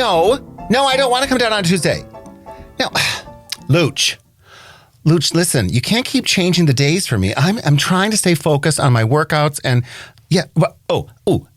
No, I don't want to come down on Tuesday. No, Luch, listen, you can't keep changing the days for me. I'm trying to stay focused on my workouts and yeah.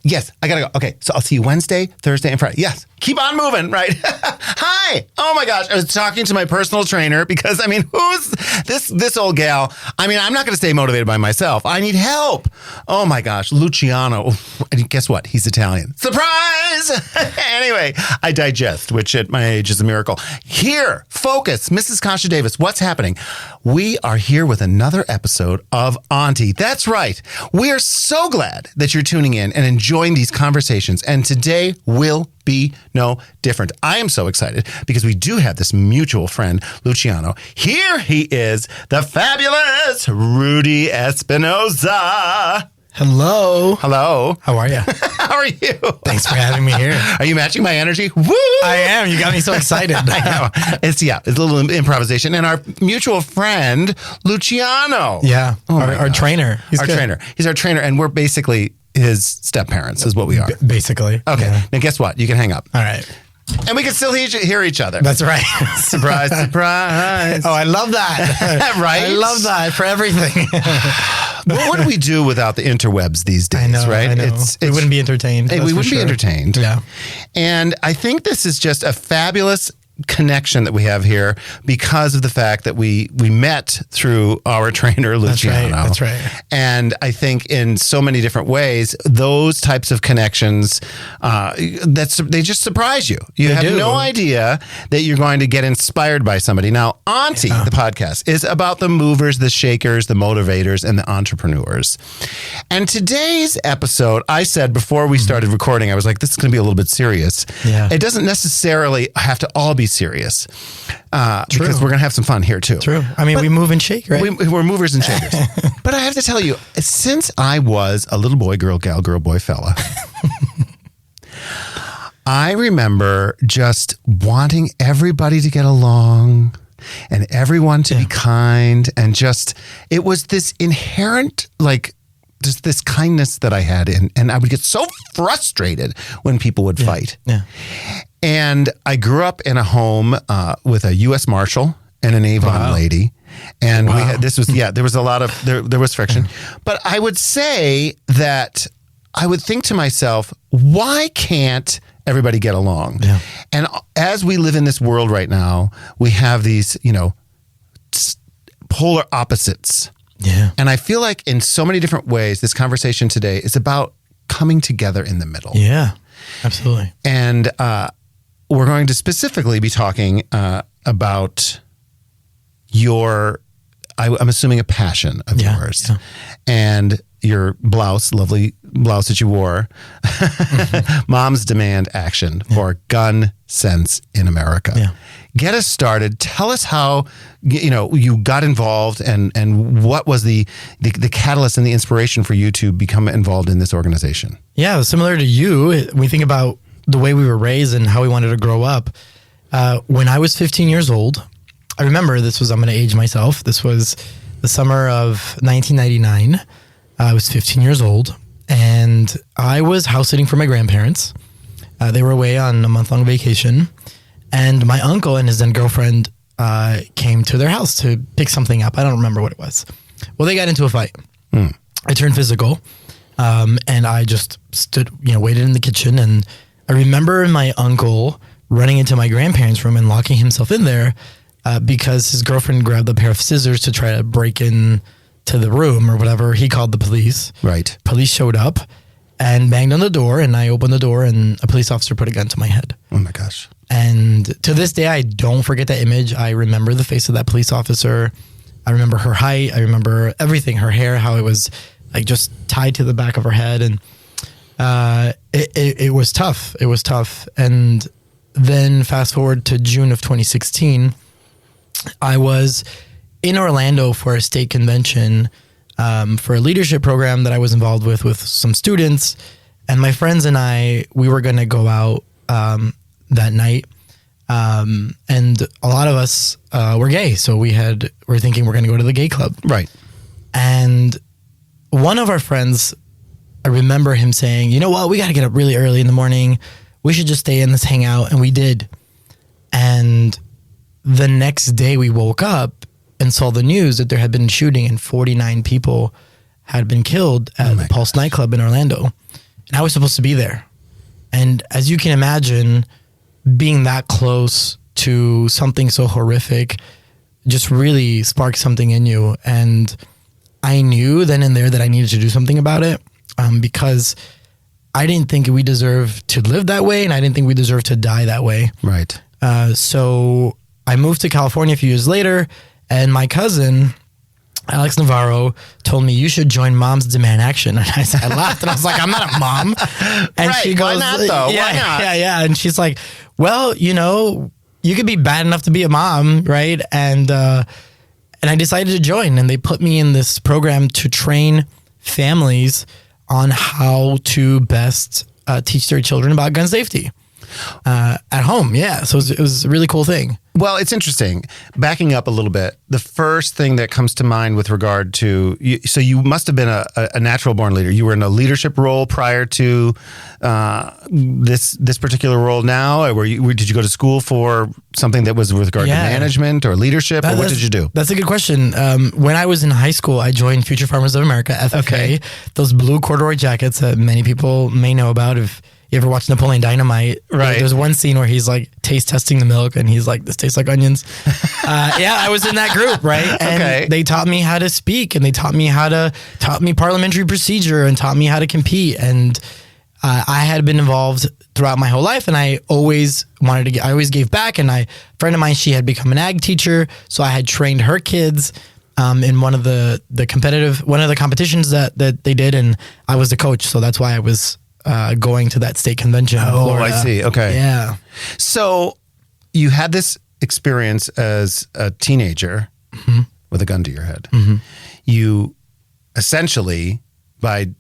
Yes, I gotta go. Okay, so I'll see you Wednesday, Thursday, and Friday. Yes, keep on moving, right? Hi. Oh my gosh, I was talking to my personal trainer because who's this old gal? I'm not gonna stay motivated by myself. I need help. Oh my gosh, Luciano. And guess what? He's Italian. Surprise! Anyway, I digest, which at my age is a miracle. Here, focus, Mrs. Kasha Davis. What's happening? We are here with another episode of Auntie. That's right. We are so glad that you're tuning in and enjoying these conversations. And today will be no different. I am so excited because we do have this mutual friend, Luciano. Here he is, the fabulous Rudy Espinoza. Hello. How are you? How are you? Thanks for having me here. Are you matching my energy? Woo! I am. You got me so excited. I know. It's a little improvisation. And our mutual friend, Luciano. Yeah. Our trainer. He's our trainer. And we're basically his step parents is what we are. Basically. Okay. Yeah. Now guess what? You can hang up. All right. And we can still hear each other. That's right. Surprise, surprise. Oh, I love that. Right? I love that for everything. What do we do without the interwebs these days, right? I know. We wouldn't be entertained. We wouldn't be entertained. Yeah. And I think this is just a fabulous connection that we have here because of the fact that we met through our trainer, Luciano. That's right. And I think in so many different ways, those types of connections, they just surprise you. You have no idea that you're going to get inspired by somebody. Now, Auntie, the podcast, is about the movers, the shakers, the motivators, and the entrepreneurs. And today's episode, I said before we started recording, I was like, this is going to be a little bit serious. Yeah. It doesn't necessarily have to all be serious because we're going to have some fun here too. True. We move and shake, right? We're movers and shakers. But I have to tell you, since I was a little boy, girl, gal, girl, boy, fella, I remember just wanting everybody to get along and everyone to be kind and it was this inherent, just this kindness that I had and I would get so frustrated when people would fight. Yeah. And I grew up in a home with a U.S. Marshal and an Avon lady. And we had, there was a lot of, there was friction. But I would say that I would think to myself, why can't everybody get along? Yeah. And as we live in this world right now, we have these, polar opposites. Yeah. And I feel like in so many different ways, this conversation today is about coming together in the middle. Yeah, absolutely. And we're going to specifically be talking about I'm assuming a passion of yours. Yeah. And your lovely blouse that you wore, Moms Demand Action for Gun Sense in America. Yeah. Get us started. Tell us how you got involved and what was the catalyst and the inspiration for you to become involved in this organization. Yeah, similar to you, we think about the way we were raised and how we wanted to grow up. When I was 15 years old, I remember I'm going to age myself. This was the summer of 1999. I was 15 years old and I was house sitting for my grandparents. They were away on a month-long vacation and my uncle and his then girlfriend came to their house to pick something up. I don't remember what it was. Well, they got into a fight. I turned physical and I just stood, waited in the kitchen, and I remember my uncle running into my grandparents' room and locking himself in there because his girlfriend grabbed a pair of scissors to try to break in to the room or whatever. He called the police. Right. Police showed up and banged on the door, and I opened the door and a police officer put a gun to my head. Oh my gosh. And to this day, I don't forget that image. I remember the face of that police officer. I remember her height. I remember everything, her hair, how it was just tied to the back of her head. And it was tough. It was tough. And then fast forward to June of 2016, I was in Orlando for a state convention for a leadership program that I was involved with some students. And my friends and we were going to go out that night. And a lot of us were gay. So we're thinking we're going to go to the gay club. Right. And one of our friends, I remember him saying, you know what, we got to get up really early in the morning. we should just stay in, let's hang out. And we did. And the next day we woke up and saw the news that there had been a shooting and 49 people had been killed at the Pulse nightclub in Orlando. And I was supposed to be there. And as you can imagine, being that close to something so horrific just really sparked something in you. And I knew then and there that I needed to do something about it, because I didn't think we deserved to live that way, and I didn't think we deserved to die that way. Right. So I moved to California a few years later, and my cousin, Alex Navarro, told me, you should join Moms Demand Action. And I laughed, and I was like, I'm not a mom. And right, she goes, why not though? Yeah, Why not? Yeah. And she's like, well, you know, you could be bad enough to be a mom, right? And I decided to join, and they put me in this program to train families on how to best teach their children about gun safety at home. Yeah, so it was a really cool thing. Well, it's interesting. Backing up a little bit, the first thing that comes to mind with regard to, so you must have been a natural born leader. You were in a leadership role prior to this particular role now? Or did you go to school for something that was with regard to management or leadership? Or what did you do? That's a good question. When I was in high school, I joined Future Farmers of America, FFA, Okay. those blue corduroy jackets that many people may know about if you ever watched Napoleon Dynamite. Right. There's one scene where he's like taste testing the milk and he's like, this tastes like onions. I was in that group, right? And Okay. they taught me how to speak, and they taught me parliamentary procedure, and taught me how to compete. And I had been involved throughout my whole life, and I always gave back. And a friend of mine, she had become an ag teacher, so I had trained her kids in one of the competitions that they did, and I was the coach. So that's why I was going to that state convention. in Florida. I see. Okay. Yeah. So you had this experience as a teenager with a gun to your head. You essentially, by,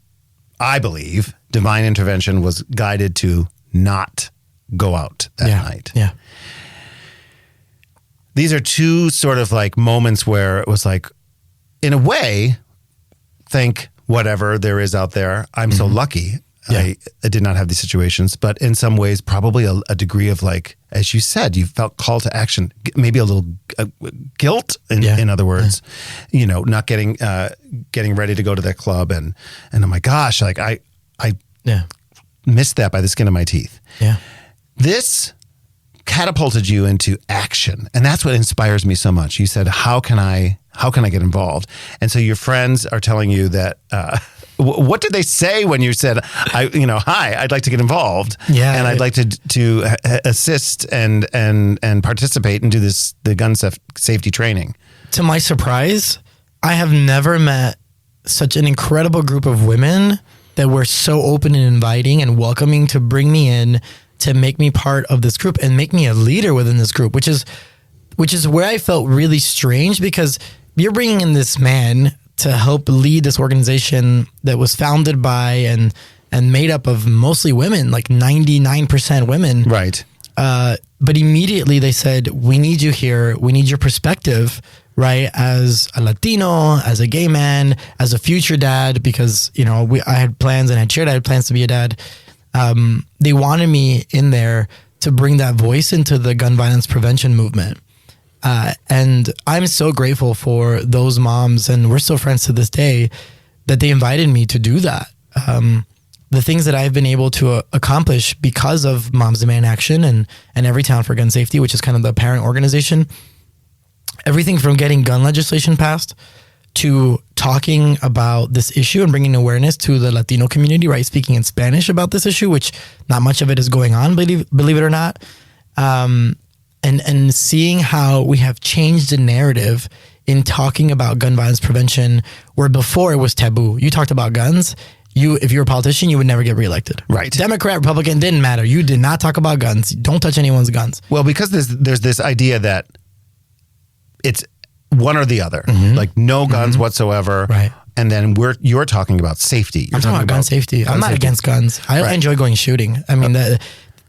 I believe, divine intervention, was guided to not go out that night. Yeah. These are two sort of like moments where it was like, in a way, thank whatever there is out there. I'm so lucky. Yeah. I did not have these situations, but in some ways, probably a degree of, like, as you said, you felt call to action, maybe a little guilt. In other words, not getting ready to go to that club, and oh my gosh, like I missed that by the skin of my teeth. Yeah. This catapulted you into action, and that's what inspires me so much. You said, "How can I get involved?" And so your friends are telling you that. What did they say when you said, "Hi, I'd like to get involved, and I'd like to assist and participate and do the gun safety training"? To my surprise, I have never met such an incredible group of women that were so open and inviting and welcoming to bring me in, to make me part of this group and make me a leader within this group, which is where I felt really strange, because you're bringing in this man to help lead this organization that was founded by and made up of mostly women, like 99% women. Right. But immediately they said, we need you here. We need your perspective, right? As a Latino, as a gay man, as a future dad, because, I had plans, and I had plans to be a dad. They wanted me in there to bring that voice into the gun violence prevention movement. And I'm so grateful for those moms, and we're still friends to this day, that they invited me to do that. The things that I've been able to accomplish because of Moms Demand Action and Everytown for Gun Safety, which is kind of the parent organization, everything from getting gun legislation passed to talking about this issue and bringing awareness to the Latino community, right? Speaking in Spanish about this issue, which not much of it is going on, believe it or not. And seeing how we have changed the narrative in talking about gun violence prevention, where before it was taboo. You talked about guns. If you're a politician, you would never get reelected. Right. Democrat, Republican, didn't matter. You did not talk about guns. Don't touch anyone's guns. Well, because there's this idea that it's one or the other, like no guns whatsoever. Right. And then you're talking about safety. I'm talking about gun safety. I'm not against guns. I enjoy going shooting. I mean,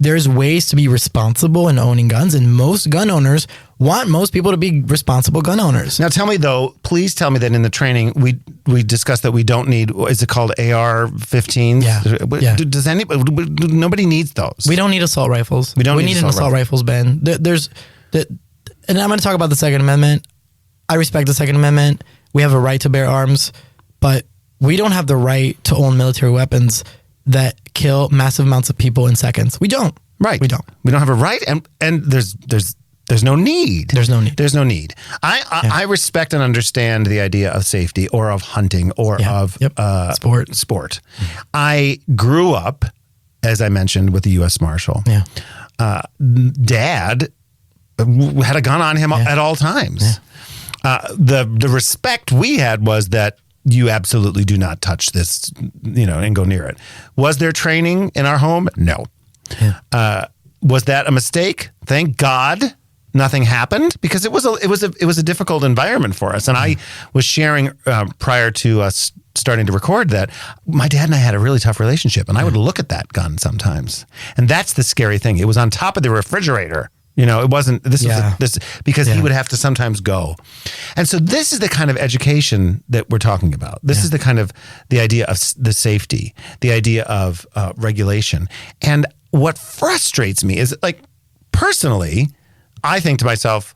there's ways to be responsible in owning guns, and most gun owners want most people to be responsible gun owners. Now tell me though, please tell me that in the training we discussed that we don't need, is it called AR-15s? Yeah. Does nobody needs those? We don't need assault rifles. We need an assault rifles ban. And I'm going to talk about the Second Amendment. I respect the Second Amendment. We have a right to bear arms, but we don't have the right to own military weapons that kill massive amounts of people in seconds. We don't. Right. We don't. We don't have a right, and there's no need. There's no need. There's no need. I respect and understand the idea of safety or of hunting or of sport. Mm-hmm. I grew up, as I mentioned, with the U.S. Marshal. Yeah. Dad had a gun on him at all times. Yeah. The respect we had was that you absolutely do not touch this, and go near it. Was there training in our home? No. Yeah. Was that a mistake? Thank God nothing happened, because it was a difficult environment for us. And I was sharing prior to us starting to record that my dad and I had a really tough relationship, and I would look at that gun sometimes. And that's the scary thing. It was on top of the refrigerator. It wasn't, this because he would have to sometimes go. And so this is the kind of education that we're talking about. This is the kind of, the idea of the safety, the idea of regulation. And what frustrates me is, like, personally, I think to myself,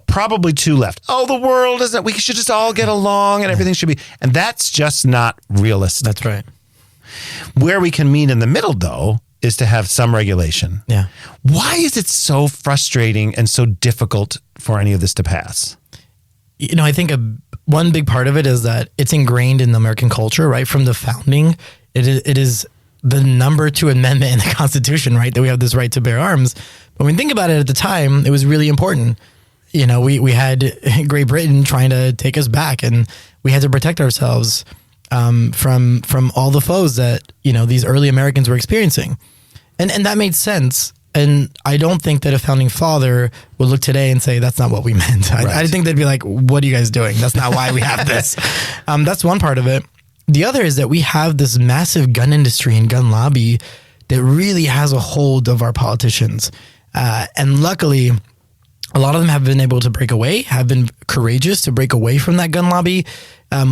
probably two left. Oh, the world isn't, we should just all get along and everything should be, and that's just not realistic. That's right. Where we can meet in the middle, though, is to have some regulation. Yeah. Why is it so frustrating and so difficult for any of this to pass? I think one big part of it is that it's ingrained in the American culture, right? From the founding, it is the number 2 amendment in the Constitution, right? That we have this right to bear arms. But when you think about it at the time, it was really important. We had Great Britain trying to take us back, and we had to protect ourselves from all the foes that, these early Americans were experiencing. And that made sense. And I don't think that a founding father would look today and say, that's not what we meant. Right. I think they'd be like, what are you guys doing? That's not why we have this. That's one part of it. The other is that we have this massive gun industry and gun lobby that really has a hold of our politicians. And luckily, a lot of them have been able to break away, have been courageous to break away from that gun lobby.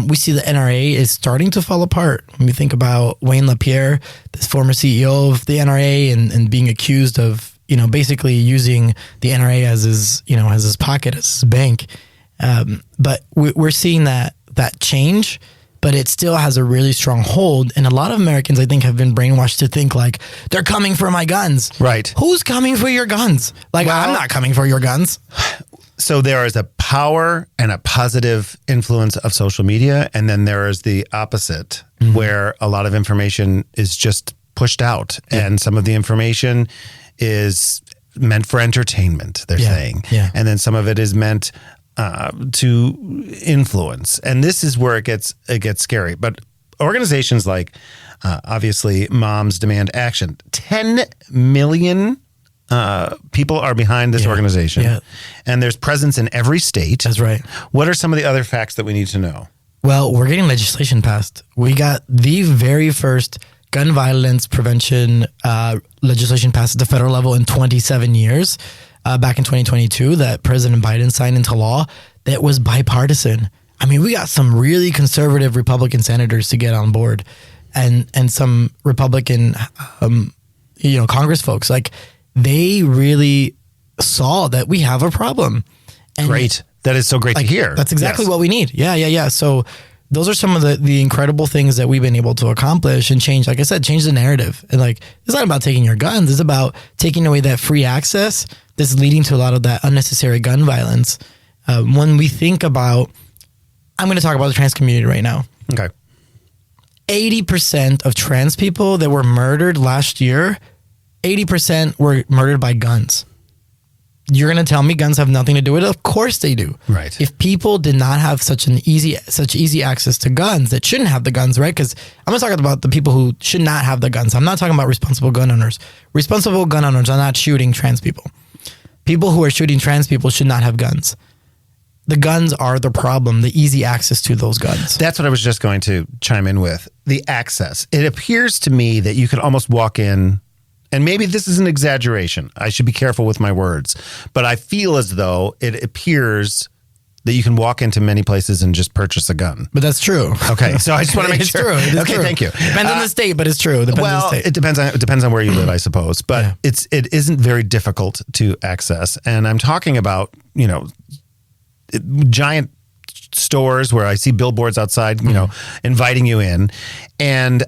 We see the NRA is starting to fall apart. When we think about Wayne LaPierre, this former CEO of the NRA, and being accused of, basically using the NRA as his pocket, as his bank. But we're seeing that change, but it still has a really strong hold. And a lot of Americans, I think, have been brainwashed to think like, they're coming for my guns. Right. Who's coming for your guns? Like, well, I'm not coming for your guns. So there is a power and a positive influence of social media, and then there is the opposite, where a lot of information is just pushed out, and some of the information is meant for entertainment, they're saying. Yeah. And then some of it is meant to influence. And this is where it gets scary. But organizations like, obviously, Moms Demand Action, 10 million people are behind this organization. Yeah. And there's presence in every state. That's right. What are some of the other facts that we need to know? Well, we're getting legislation passed. We got the very first gun violence prevention legislation passed at the federal level in 27 years, back in 2022, that President Biden signed into law that was bipartisan. I mean, we got some really conservative Republican senators to get on board, and some Republican, Congress folks. Like, they really saw that we have a problem. And great. That is so great to hear. That's exactly what we need. Yeah. So those are some of the incredible things that we've been able to accomplish and change. Like I said, change the narrative. And like, it's not about taking your guns. It's about taking away that free access that's leading to a lot of that unnecessary gun violence. When we think about, I'm going to talk about the trans community right now. Okay. 80% of trans people that were murdered last year, 80% were murdered by guns. You're going to tell me guns have nothing to do with it? Of course they do. Right. If people did not have such easy access to guns, that shouldn't have the guns, right? Because I'm going to talk about the people who should not have the guns. I'm not talking about responsible gun owners. Responsible gun owners are not shooting trans people. People who are shooting trans people should not have guns. The guns are the problem, the easy access to those guns. That's what I was just going to chime in with. The access. It appears to me that you could almost walk in and maybe this is an exaggeration. I should be careful with my words, but I feel as though it appears that you can walk into many places and just purchase a gun. But that's true. Okay, so I just want to make it's sure. True. It is okay, true. thank you. Depends on the state, but it's true. Depends on the state. It depends on where you live, I suppose. But it isn't very difficult to access. And I'm talking about, giant stores where I see billboards outside, inviting you in. And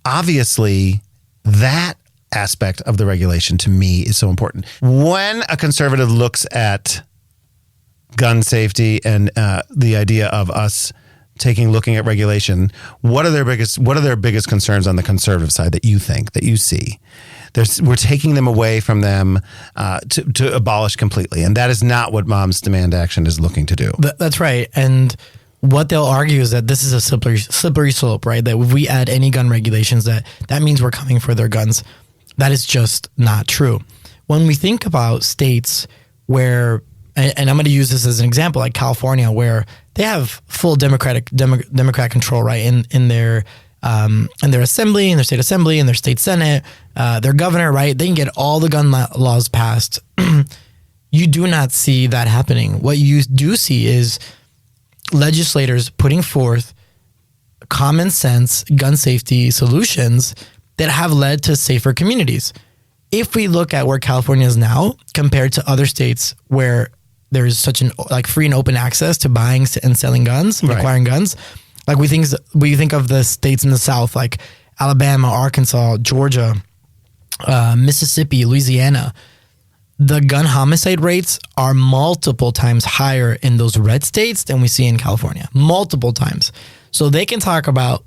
obviously that aspect of the regulation to me is so important. When a conservative looks at gun safety and the idea of us looking at regulation, what are their biggest concerns on the conservative side that you see? We're taking them away from them to abolish completely, and that is not what Moms Demand Action is looking to do. That's right, and what they'll argue is that this is a slippery slope, right? That if we add any gun regulations, that means we're coming for their guns. That is just not true. When we think about states where, and I'm going to use this as an example, like California, where they have full Democrat control, right, in their assembly, in their state assembly, in their state senate, their governor, right? They can get all the gun laws passed. You do not see that happening. What you do see is legislators putting forth common sense gun safety solutions that have led to safer communities. If we look at where California is now compared to other states where there's such an free and open access to buying and selling guns, and acquiring guns, like we think of the states in the South, like Alabama, Arkansas, Georgia, Mississippi, Louisiana, the gun homicide rates are multiple times higher in those red states than we see in California, multiple times. So they can talk about,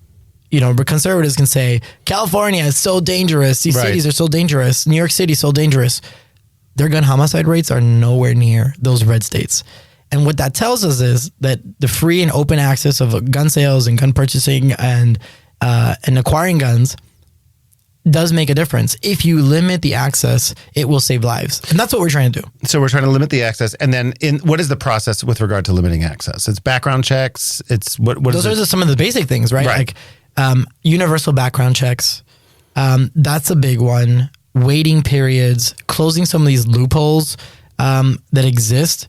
but conservatives can say, California is so dangerous. These cities are so dangerous. New York City is so dangerous. Their gun homicide rates are nowhere near those red states. And what that tells us is that the free and open access of gun sales and gun purchasing and acquiring guns does make a difference. If you limit the access, it will save lives. And that's what we're trying to do. So we're trying to limit the access. And then what is the process with regard to limiting access? It's background checks. It's what Those are some of the basic things, right? Like universal background checks. That's a big one. Waiting periods, closing some of these loopholes that exist.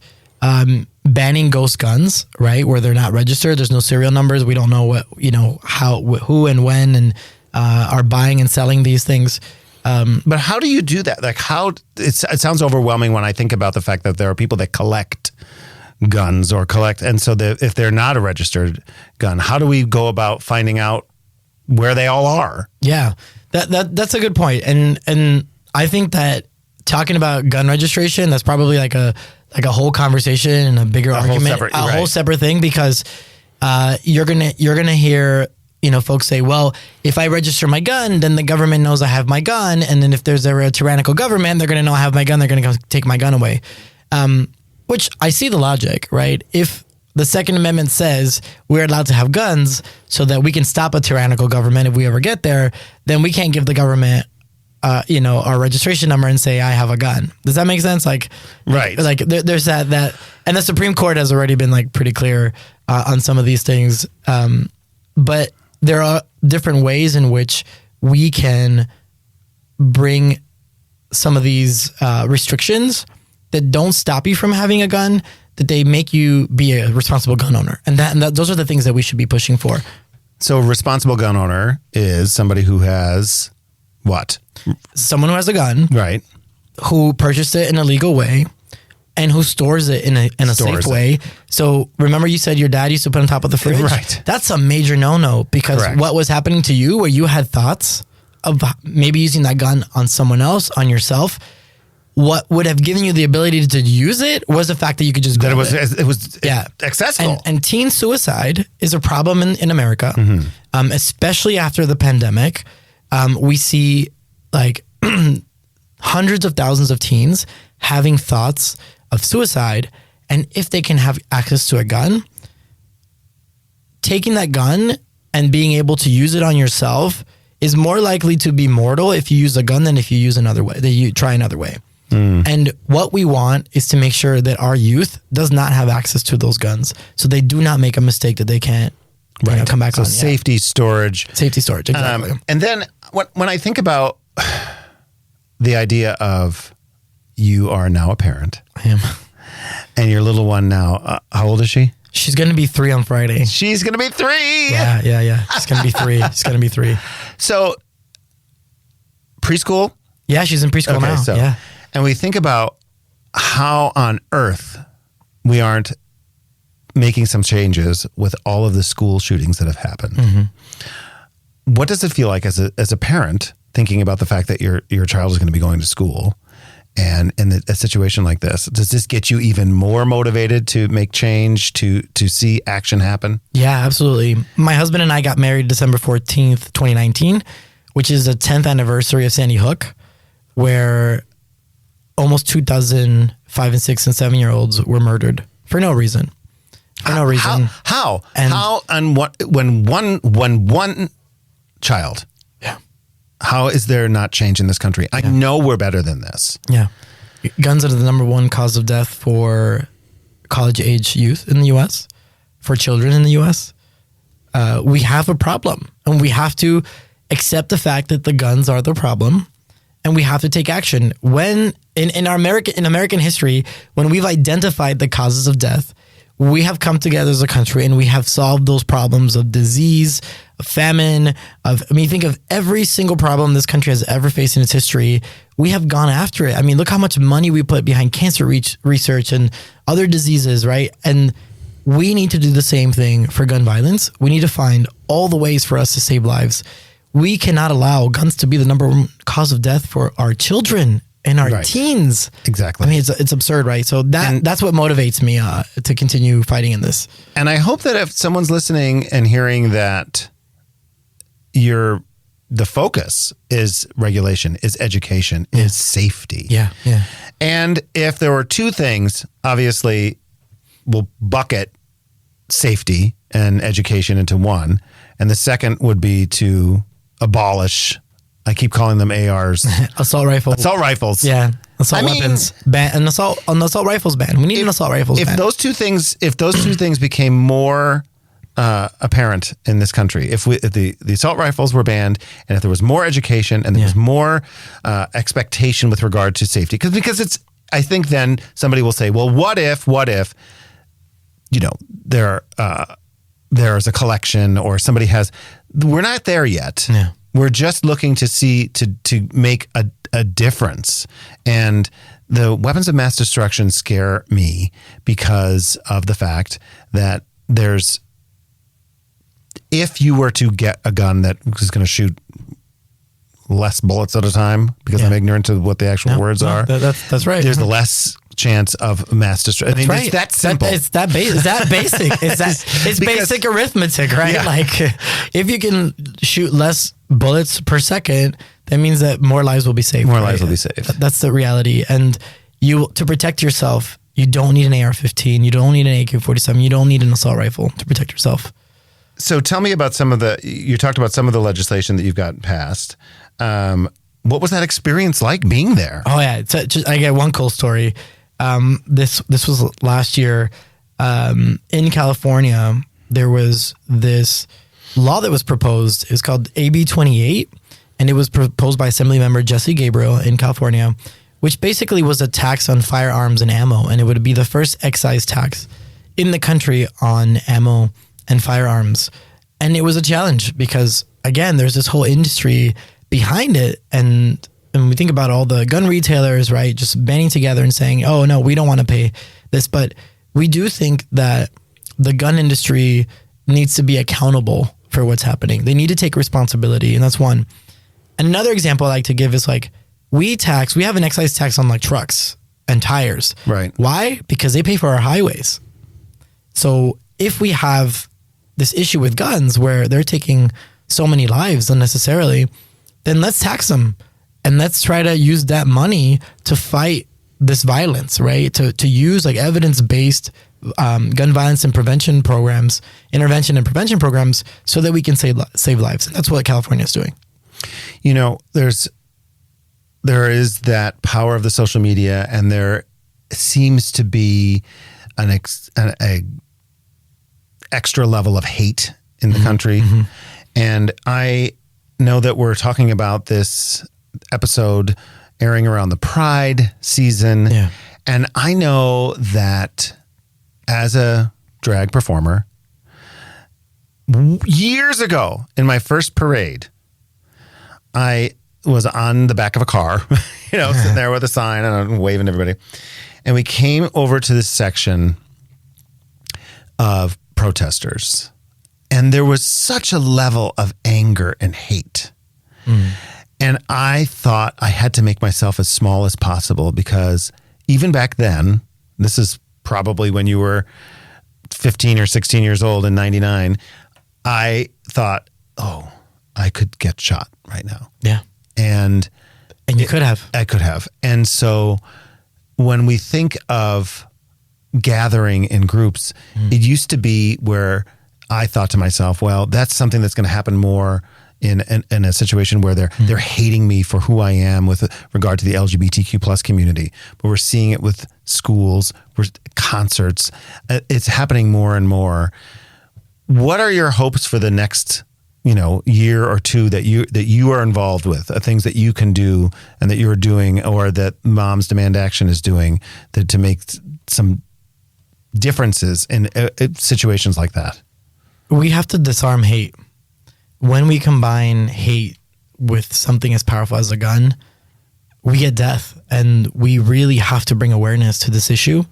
Banning ghost guns, right? Where they're not registered. There's no serial numbers. We don't know who and when and are buying and selling these things. But how do you do that? Like it sounds overwhelming when I think about the fact that there are people that collect guns and so if they're not a registered gun, how do we go about finding out where they all are? Yeah, that's a good point. And I think that talking about gun registration, that's probably like a whole conversation and a bigger argument, whole separate thing, because you're gonna hear folks say, well, if I register my gun, then the government knows I have my gun, and then if there's a tyrannical government, they're gonna know I have my gun. They're gonna go take my gun away. Which I see the logic, right? If the Second Amendment says we're allowed to have guns so that we can stop a tyrannical government if we ever get there, then we can't give the government our registration number and say I have a gun. Does that make sense? There's that, and the Supreme Court has already been pretty clear on some of these things. But there are different ways in which we can bring some of these restrictions that don't stop you from having a gun, that they make you be a responsible gun owner, and those are the things that we should be pushing for. So, a responsible gun owner is somebody who has what? Someone who has a gun, right? Who purchased it in a legal way, and who stores it in a safe way. So remember, you said your dad used to put on top of the fridge, right? That's a major no-no, because what was happening to you, where you had thoughts of maybe using that gun on someone else, on yourself. What would have given you the ability to use it was the fact that you could just grab it. It was accessible. And teen suicide is a problem in America, especially after the pandemic. We see hundreds of thousands of teens having thoughts of suicide. And if they can have access to a gun, taking that gun and being able to use it on yourself is more likely to be mortal if you use a gun than if you use another way, that you try another way. And what we want is to make sure that our youth does not have access to those guns, so they do not make a mistake that they can't come back on. Safety storage. Safety storage, exactly. And then when I think about the idea of you are now a parent. I am. And your little one now, how old is she? She's going to be 3 on Friday. She's going to be 3. Yeah. She's going to be 3. She's going to be 3. So preschool? Yeah, she's in preschool now. So, yeah. And we think about how on earth we aren't making some changes with all of the school shootings that have happened. Mm-hmm. What does it feel like as a parent thinking about the fact that your child is going to be going to school? And in a situation like this, does this get you even more motivated to make change, to see action happen? Yeah, absolutely. My husband and I got married December 14th, 2019, which is the 10th anniversary of Sandy Hook, where almost 2 dozen 5 and 6 and 7-year-olds were murdered for no reason. For no reason. How? And what? When one child. Yeah. How is there not change in this country? I know we're better than this. Yeah. Guns are the number 1 cause of death for college-age youth in the U.S., for children in the U.S. We have a problem, and we have to accept the fact that the guns are the problem, and we have to take action. When in American history, when we've identified the causes of death, we have come together as a country and we have solved those problems of disease, of famine, think of every single problem this country has ever faced in its history. We have gone after it. I mean, look how much money we put behind cancer research and other diseases, right? And we need to do the same thing for gun violence. We need to find all the ways for us to save lives. We cannot allow guns to be the number 1 cause of death for our children and our teens. Exactly. I mean, it's absurd, right? So that's what motivates me to continue fighting in this. And I hope that if someone's listening and hearing that the focus is regulation, is education, is safety. Yeah. And if there were 2 things, obviously we'll bucket safety and education into one. And the second would be to abolish, I keep calling them ARs. Assault rifles. Assault rifles. Yeah. Assault weapons. An assault rifles ban. We need an assault rifles ban. If those two things became more apparent in this country, if the assault rifles were banned, and if there was more education and there was more expectation with regard to safety, because it's, I think then somebody will say, well, what if, there's a collection or somebody has, we're not there yet. Yeah. We're just looking to see, to make a difference. And the weapons of mass destruction scare me because of the fact that if you were to get a gun that was going to shoot less bullets at a time, because I'm ignorant to what the actual words are. That's right. There's the less chance of mass destruction. I mean, it's that simple. It's that basic. It's basic arithmetic, right? Yeah. Like, if you can shoot less bullets per second, that means that more lives will be saved. More lives will be saved. That's the reality. And to protect yourself, you don't need an AR-15. You don't need an AK-47. You don't need an assault rifle to protect yourself. So tell me about you talked about some of the legislation that you've got passed. What was that experience like being there? Oh yeah. I got one cool story. This was last year, in California. There was this law that was proposed. It was called AB 28, and it was proposed by Assemblymember Jesse Gabriel in California, which basically was a tax on firearms and ammo, and it would be the first excise tax in the country on ammo and firearms. And it was a challenge because, again, there's this whole industry behind it, and we think about all the gun retailers, right, just banding together and saying, oh, no, we don't want to pay this. But we do think that the gun industry needs to be accountable for what's happening. They need to take responsibility, and that's one. And another example I like to give is like, we have an excise tax on like trucks and tires. Right. Why? Because they pay for our highways. So if we have this issue with guns where they're taking so many lives unnecessarily, then let's tax them. And let's try to use that money to fight this violence, right? To use like evidence-based gun violence and prevention programs, intervention and prevention programs, so that we can save lives. And that's what California is doing. You know, there is that power of the social media, and there seems to be an extra level of hate in the country. Mm-hmm. And I know that we're talking about this episode airing around the Pride season. Yeah. And I know that as a drag performer, years ago in my first parade, I was on the back of a car, sitting there with a sign and waving to everybody. And we came over to this section of protesters. And there was such a level of anger and hate. And I thought I had to make myself as small as possible because even back then, this is probably when you were 15 or 16 years old in 99, I thought, oh, I could get shot right now. Yeah. And you could have. I could have. And so when we think of gathering in groups, it used to be where I thought to myself, well, that's something that's going to happen more in a situation where they're hating me for who I am with regard to the LGBTQ plus community. But we're seeing it with schools, concerts. It's happening more and more. What are your hopes for the next year or two that you are involved with, things that you can do and that you're doing, or that Moms Demand Action is doing to make some differences in situations like that? We have to disarm hate. When we combine hate with something as powerful as a gun, we get death, and we really have to bring awareness to this issue.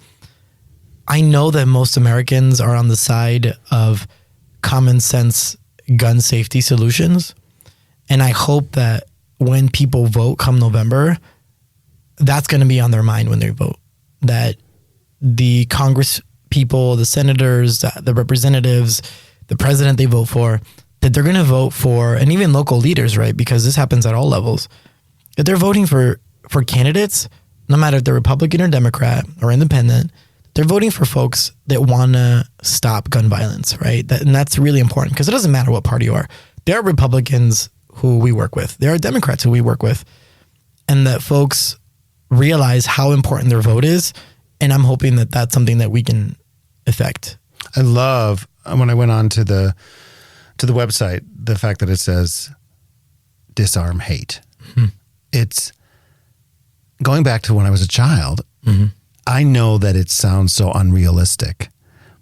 I know that most Americans are on the side of common sense gun safety solutions. And I hope that when people vote come November, that's going to be on their mind when they vote. That the Congress people, the senators, the representatives, the president they vote for, that they're going to vote for, and even local leaders, right? Because this happens at all levels. That they're voting for candidates, no matter if they're Republican or Democrat or independent, they're voting for folks that want to stop gun violence, right? And that's really important because it doesn't matter what party you are. There are Republicans who we work with. There are Democrats who we work with. And that folks realize how important their vote is. And I'm hoping that that's something that we can affect. I love when I went on to the website, the fact that it says disarm hate. It's going back to when I was a child. I know that it sounds so unrealistic,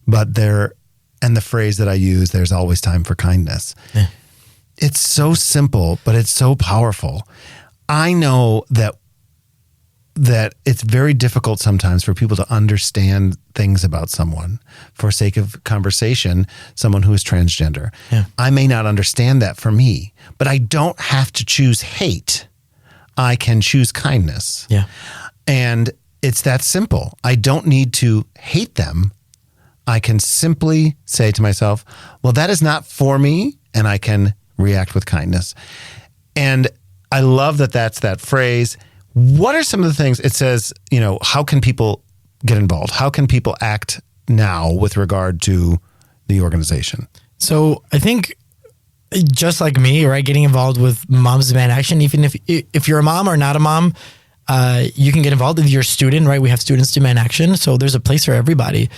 but and the phrase that I use, there's always time for kindness. Yeah. It's so simple, but it's so powerful. I know that it's very difficult sometimes for people to understand things about someone for sake of conversation, someone who is transgender. Yeah. I may not understand that for me, but I don't have to choose hate. I can choose kindness. Yeah. And it's that simple. I don't need to hate them. I can simply say to myself, well, that is not for me, and I can react with kindness. And I love that that's that phrase. What are some of the things it says, how can people get involved? How can people act now with regard to the organization? So I think just like me, right, getting involved with Moms Demand Action, even if you're a mom or not a mom, you can get involved. If you're a student, right, we have Students Demand Action. So there's a place for everybody.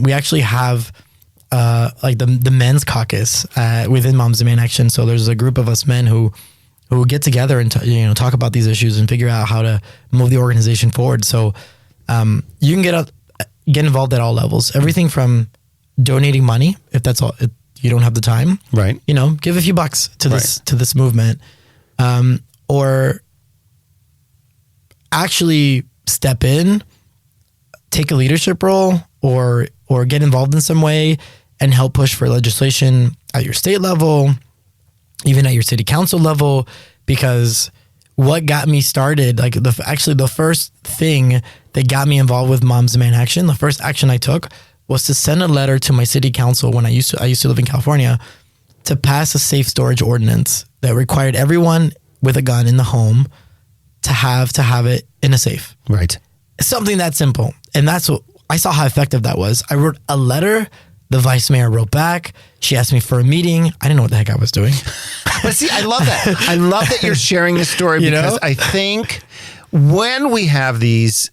We actually have like the men's caucus within Moms Demand Action. So there's a group of us men who get together and talk about these issues and figure out how to move the organization forward. So you can get involved at all levels. Everything from donating money, if that's all, if you don't have the time, right? Give a few bucks to this movement, or actually step in, take a leadership role, or get involved in some way and help push for legislation at your state level, even at your city council level. Because what got me started, like the first thing that got me involved with Moms Demand Action, the first action I took was to send a letter to my city council when I used to live in California to pass a safe storage ordinance that required everyone with a gun in the home to have it in a safe. Right. Something that simple. And that's what I saw how effective that was. I wrote a letter. The vice mayor wrote back. She asked me for a meeting. I didn't know what the heck I was doing. But see, I love that. I love that you're sharing this story because I think when we have these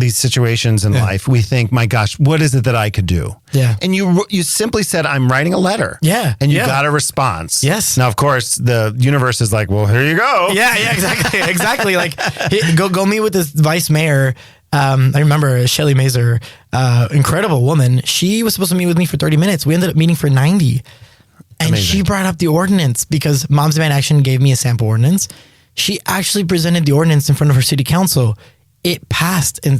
these situations in life, we think, my gosh, what is it that I could do? Yeah. And you simply said, I'm writing a letter. Yeah. And you Yeah. got a response. Yes. Now, of course, the universe is like, well, here you go. Yeah, exactly. Exactly. Like, go meet with this vice mayor. I remember Shelley Mazer, incredible woman. She was supposed to meet with me for 30 minutes. We ended up meeting for 90. And Amazing. she brought up the ordinance because Moms Demand Action gave me a sample ordinance. She actually presented the ordinance in front of her city council. It passed in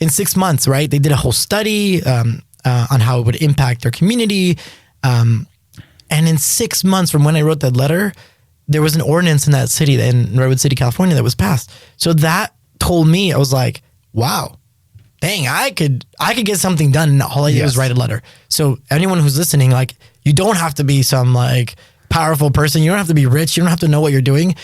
6 months, right? They did a whole study on how it would impact their community. And in 6 months from when I wrote that letter, there was an ordinance in that city, in Redwood City, California, that was passed. So that told me, I was like, wow, dang, I could get something done. And all I did was write a letter. So anyone who's listening, like, you don't have to be some like powerful person. You don't have to be rich. You don't have to know what you're doing.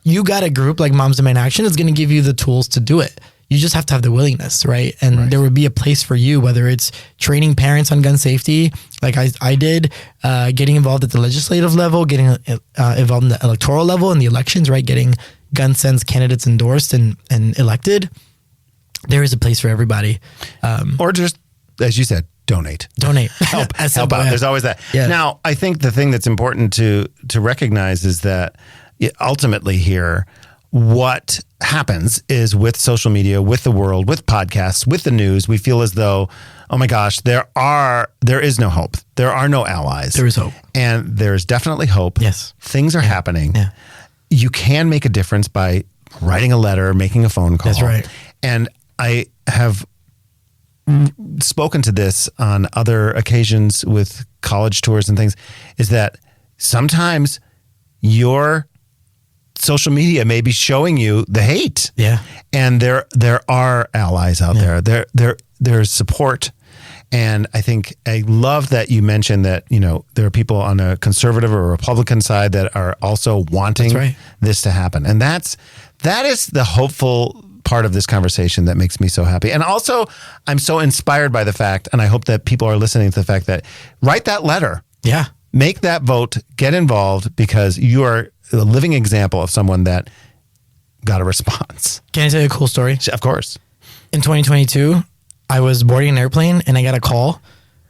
You got a group like Moms Demand Action is going to give you the tools to do it. You just have to have the willingness, right? And there would be a place for you, whether it's training parents on gun safety, like I did, getting involved at the legislative level, getting involved in the electoral level in the elections, right? Getting gun sense candidates endorsed and elected. There is a place for everybody. Or just, as you said, donate. Help out. There's always that. Yeah. Now, I think the thing that's important to recognize is that ultimately here, what happens is with social media, with the world, with podcasts, with the news, we feel as though, oh my gosh, there is no hope. There are no allies. There is hope. And there's definitely hope. Yes. Things are happening. Yeah. You can make a difference by writing a letter, making a phone call. That's right. And I have spoken to this on other occasions with college tours and things, is that sometimes your social media may be showing you the hate. Yeah. And there are allies out there. There's support. And I think I love that you mentioned that, there are people on a conservative or Republican side that are also wanting this to happen. And that is the hopeful part of this conversation that makes me so happy. And also, I'm so inspired by the fact, and I hope that people are listening to the fact that write that letter. Yeah. Make that vote, get involved, because you are a living example of someone that got a response. Can I tell you a cool story? Of course. In 2022, I was boarding an airplane and I got a call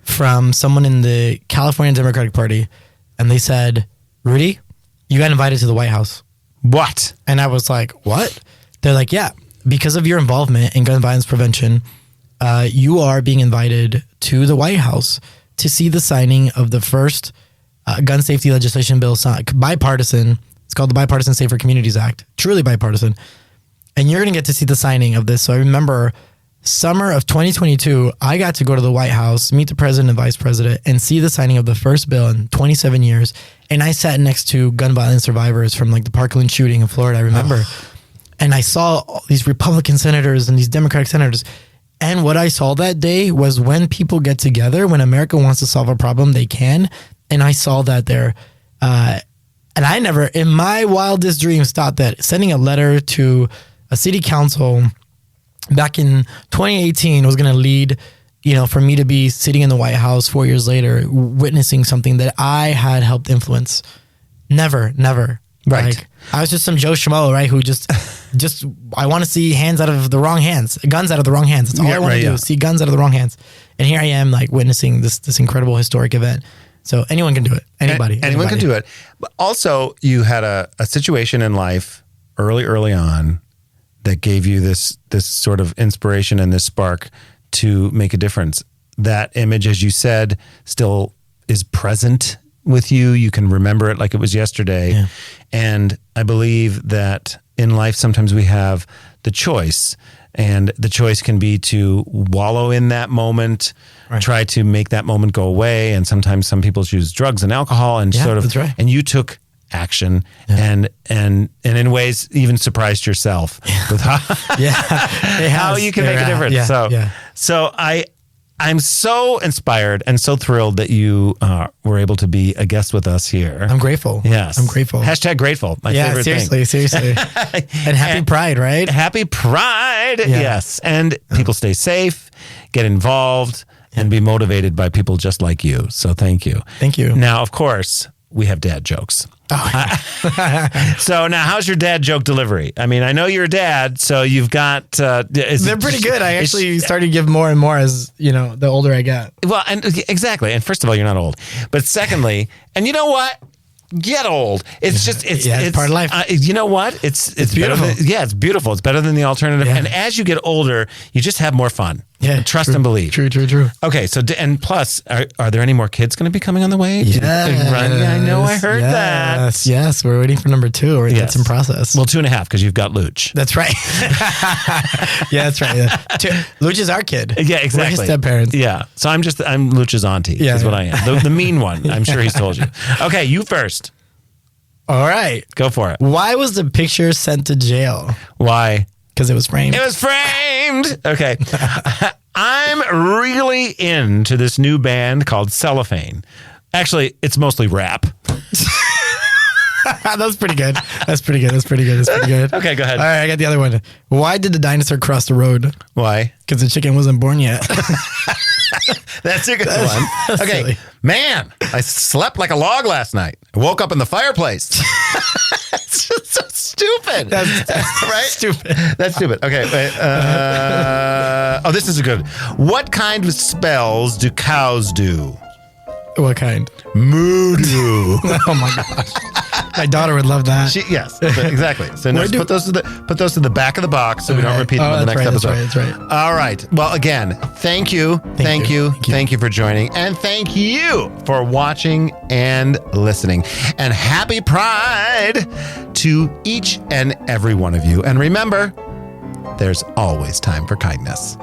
from someone in the California Democratic Party. And they said, Rudy, you got invited to the White House. What? And I was like, what? They're like, yeah, because of your involvement in gun violence prevention, you are being invited to the White House to see the signing of the first gun safety legislation bill, bipartisan. It's called the Bipartisan Safer Communities Act, truly bipartisan. And you're going to get to see the signing of this. So I remember summer of 2022, I got to go to the White House, meet the president and vice president, and see the signing of the first bill in 27 years. And I sat next to gun violence survivors from like the Parkland shooting in Florida, I remember. And I saw all these Republican senators and these Democratic senators. And what I saw that day was when people get together, when America wants to solve a problem, they can. And I saw that there. And I never, in my wildest dreams, thought that sending a letter to a city council back in 2018 was going to lead, for me to be sitting in the White House 4 years later, witnessing something that I had helped influence. Never. Right. Like, I was just some Joe Schmo, right? Who just I want to see guns out of the wrong hands. That's all I want to do is see guns out of the wrong hands. And here I am, like, witnessing this incredible historic event. So anyone can do it. Anyone can do it. But also, you had a situation in life early on that gave you this sort of inspiration and this spark to make a difference. That image, as you said, still is present with you. You can remember it like it was yesterday. Yeah. And I believe that in life, sometimes we have the choice, and the choice can be to wallow in that moment, try to make that moment go away. And sometimes some people choose drugs and alcohol and and you took action and in ways even surprised yourself with how you can make a difference. So I'm so inspired and so thrilled that you were able to be a guest with us here. I'm grateful. Yes. I'm grateful. Hashtag grateful. My favorite thing. Seriously. And happy Pride, right? Happy Pride. Yeah. Yes. And people stay safe, get involved, and be motivated by people just like you. So thank you. Thank you. Now, of course, we have dad jokes. So now, how's your dad joke delivery? I mean, I know you're a dad, so you've got. They're pretty good. I actually started to give more and more as the older I got. Well, and exactly. And first of all, you're not old, but secondly, and you know what? Get old. It's just it's part of life. You know what? It's beautiful. It's beautiful. It's better than the alternative. Yeah. And as you get older, you just have more fun. Yeah, trust and believe. True. Okay, so and plus, are there any more kids going to be coming on the way? Yeah, I know. I heard that. Yes, we're waiting for number 2. Or that's in process. Well, 2.5 because you've got Luch. That's right. Yeah, that's right. Luch is our kid. Yeah, exactly. We're his step parents. Yeah. So I'm Luch's auntie. Is what I am. The mean one. I'm sure he's told you. Okay, you first. All right, go for it. Why was the picture sent to jail? Why? Because it was framed. It was framed. Okay. I'm really into this new band called Cellophane. Actually, it's mostly rap. That's pretty good. Okay, go ahead. All right, I got the other one. Why did the dinosaur cross the road? Why? Because the chicken wasn't born yet. That's a good one. Okay, silly. Man, I slept like a log last night. I woke up in the fireplace. It's just so stupid. That's right? Stupid. That's stupid. Okay. Wait, this is a good one. What kind of spells do cows do? What kind? Moo-doo. Oh my gosh. My daughter would love that. Yes, exactly. So now put those to the back of the box so we don't repeat them in the next episode. That's right. All right. Well, again, thank you for joining, and thank you for watching and listening. And happy Pride to each and every one of you. And remember, there's always time for kindness.